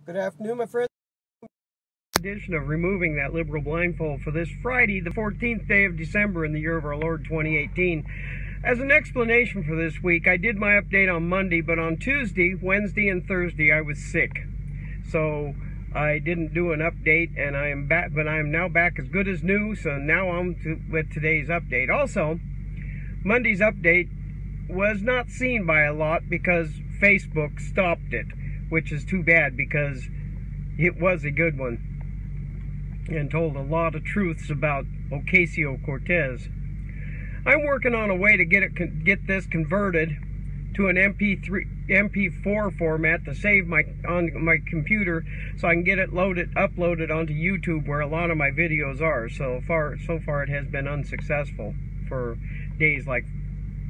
Good afternoon, my friends. Edition of removing that liberal blindfold for this Friday, the 14th day of December in the year of our Lord 2018. As an explanation for this week, I did my update on Monday, but on Tuesday, Wednesday, and Thursday I was sick. So I didn't do an update, and I am back, but I am now back as good as new, so now with today's update. Also, Monday's update was not seen by a lot because Facebook stopped it, which is too bad because it was a good one and told a lot of truths about Ocasio-Cortez. I'm working on a way to get this converted to an MP4 format to save on my computer, so I can get it uploaded onto YouTube, where a lot of my videos are. So far it has been unsuccessful for days like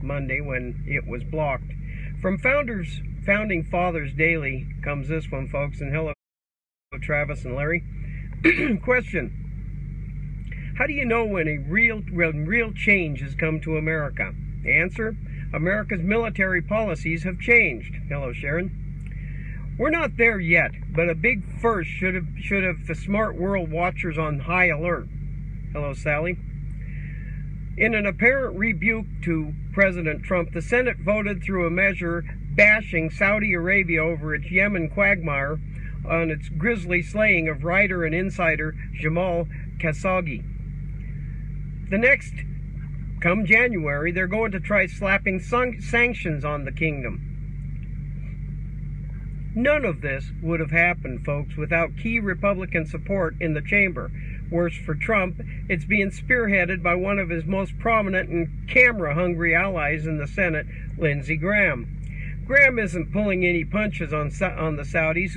Monday when it was blocked. From Founding Fathers Daily comes this one, folks, and hello Travis and Larry. Question: how do you know when real change has come to America? Answer: America's military policies have changed. Hello Sharon. We're not there yet, but a big first should have the smart world watchers on high alert. Hello Sally. In an apparent rebuke to President Trump, the Senate voted through a measure bashing Saudi Arabia over its Yemen quagmire on its grisly slaying of writer and insider Jamal Khashoggi. The next, come January, they're going to try slapping sanctions on the kingdom. None of this would have happened, folks, without key Republican support in the chamber. Worse for Trump, it's being spearheaded by one of his most prominent and camera-hungry allies in the Senate, Lindsey Graham. Graham isn't pulling any punches on the Saudis,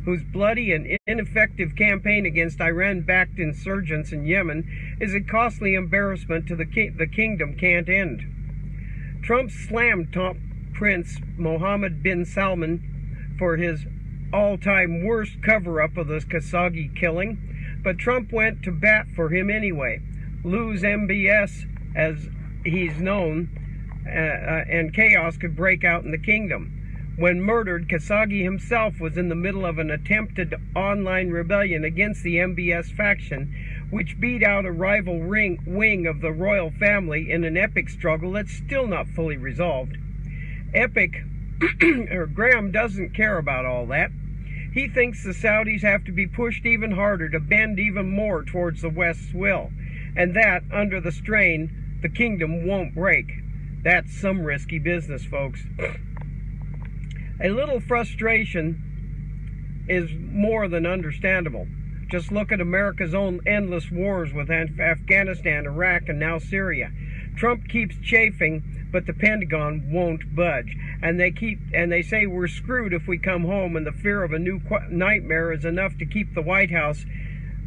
whose bloody and ineffective campaign against Iran-backed insurgents in Yemen is a costly embarrassment to the kingdom can't end. Trump slammed top Prince Mohammed bin Salman for his all-time worst cover-up of the Khashoggi killing, but Trump went to bat for him anyway. Lose MBS, as he's known, and chaos could break out in the kingdom. When murdered, Khashoggi himself was in the middle of an attempted online rebellion against the MBS faction, which beat out a rival wing of the royal family in an epic struggle that's still not fully resolved. Graham doesn't care about all that. He thinks the Saudis have to be pushed even harder to bend even more towards the West's will, and that, under the strain, the kingdom won't break. That's some risky business, folks. A little frustration is more than understandable. Just look at America's own endless wars with Afghanistan, Iraq, and now Syria. Trump keeps chafing, but the Pentagon won't budge. And they say we're screwed if we come home, and the fear of a new nightmare is enough to keep the White House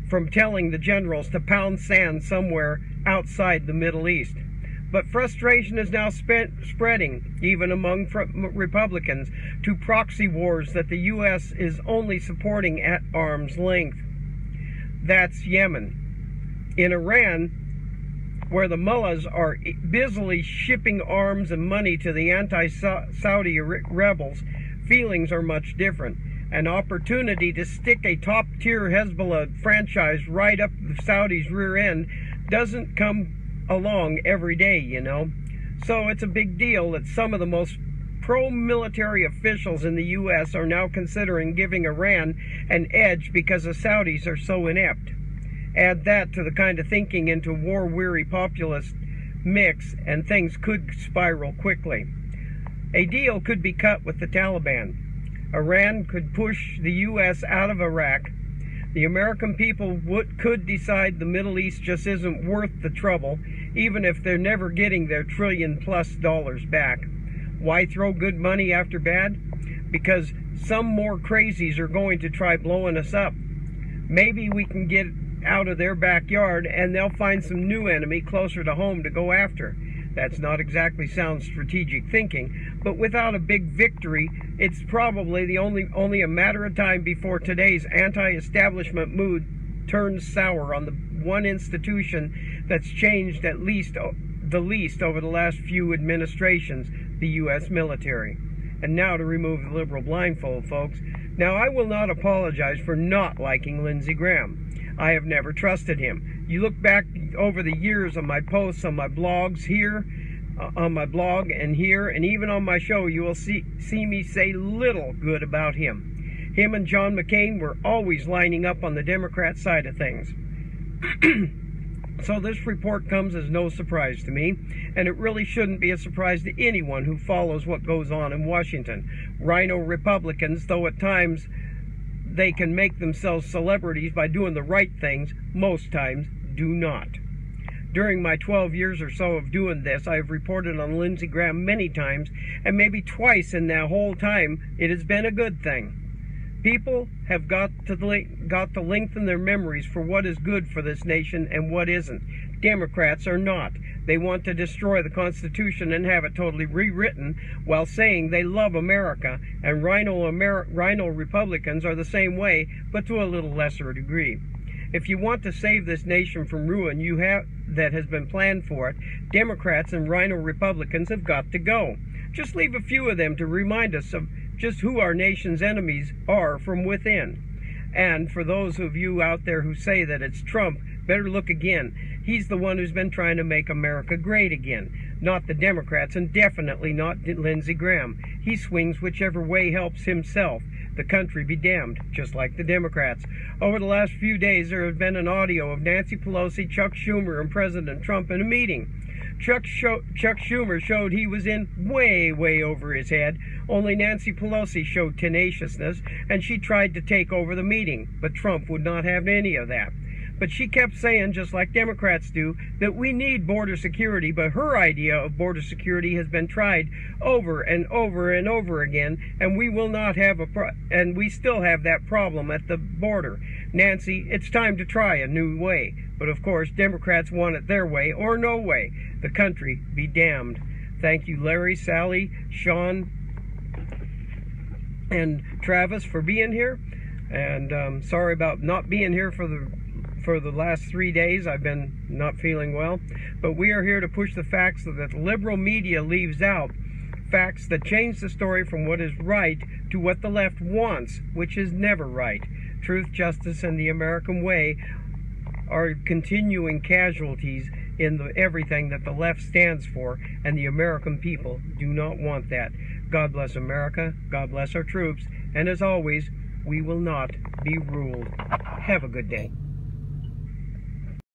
from telling the generals to pound sand somewhere outside the Middle East. But frustration is now spreading, even among Republicans, to proxy wars that the U.S. is only supporting at arm's length. That's Yemen. In Iran, where the mullahs are busily shipping arms and money to the anti-Saudi rebels, feelings are much different. An opportunity to stick a top-tier Hezbollah franchise right up the Saudis' rear end doesn't come along every day, you know. So it's a big deal that some of the most pro-military officials in the U.S. are now considering giving Iran an edge because the Saudis are so inept. Add that to the kind of thinking into war-weary populist mix, and things could spiral quickly. A deal could be cut with the Taliban. Iran could push the U.S. out of Iraq. The American people could decide the Middle East just isn't worth the trouble, even if they're never getting their $1 trillion+ back. Why throw good money after bad? Because some more crazies are going to try blowing us up. Maybe we can get out of their backyard and they'll find some new enemy closer to home to go after. That's not exactly sound strategic thinking, but without a big victory, it's probably only a matter of time before today's anti-establishment mood turns sour on the one institution that's changed the least over the last few administrations, the U.S. military. And now to remove the liberal blindfold, folks. Now, I will not apologize for not liking Lindsey Graham. I have never trusted him. You look back over the years of my posts on my blogs here, on my blog and here, and even on my show, you will see me say little good about him. Him and John McCain were always lining up on the Democrat side of things. So this report comes as no surprise to me, and it really shouldn't be a surprise to anyone who follows what goes on in Washington. Rhino Republicans, though at times they can make themselves celebrities by doing the right things, most times do not. During my 12 years or so of doing this, I have reported on Lindsey Graham many times, and maybe twice in that whole time, it has been a good thing. People have got to lengthen their memories for what is good for this nation and what isn't. Democrats are not. They want to destroy the Constitution and have it totally rewritten while saying they love America, and rhino Republicans are the same way, but to a little lesser degree. If you want to save this nation from ruin that has been planned for it, Democrats and rhino Republicans have got to go. Just leave a few of them to remind us of just who our nation's enemies are from within. And for those of you out there who say that it's Trump, better look again. He's the one who's been trying to make America great again, not the Democrats, and definitely not Lindsey Graham. He swings whichever way helps himself. The country be damned, just like the Democrats. Over the last few days, there has been an audio of Nancy Pelosi, Chuck Schumer, and President Trump in a meeting. Chuck Schumer showed he was in way over his head, only Nancy Pelosi showed tenaciousness, and she tried to take over the meeting, but Trump would not have any of that. But she kept saying, just like Democrats do, that we need border security, but her idea of border security has been tried over and over again, and we will not have and we still have that problem at the border. Nancy, it's time to try a new way. But of course, Democrats want it their way or no way. The country be damned. Thank you, Larry, Sally, Sean, and Travis for being here. And sorry about not being here for the last 3 days. I've been not feeling well. But we are here to push the facts that the liberal media leaves out. Facts that change the story from what is right to what the left wants, which is never right. Truth, justice, and the American way are continuing casualties in everything that the left stands for, and the American people do not want that. God bless America, God bless our troops, and as always, we will not be ruled. Have a good day.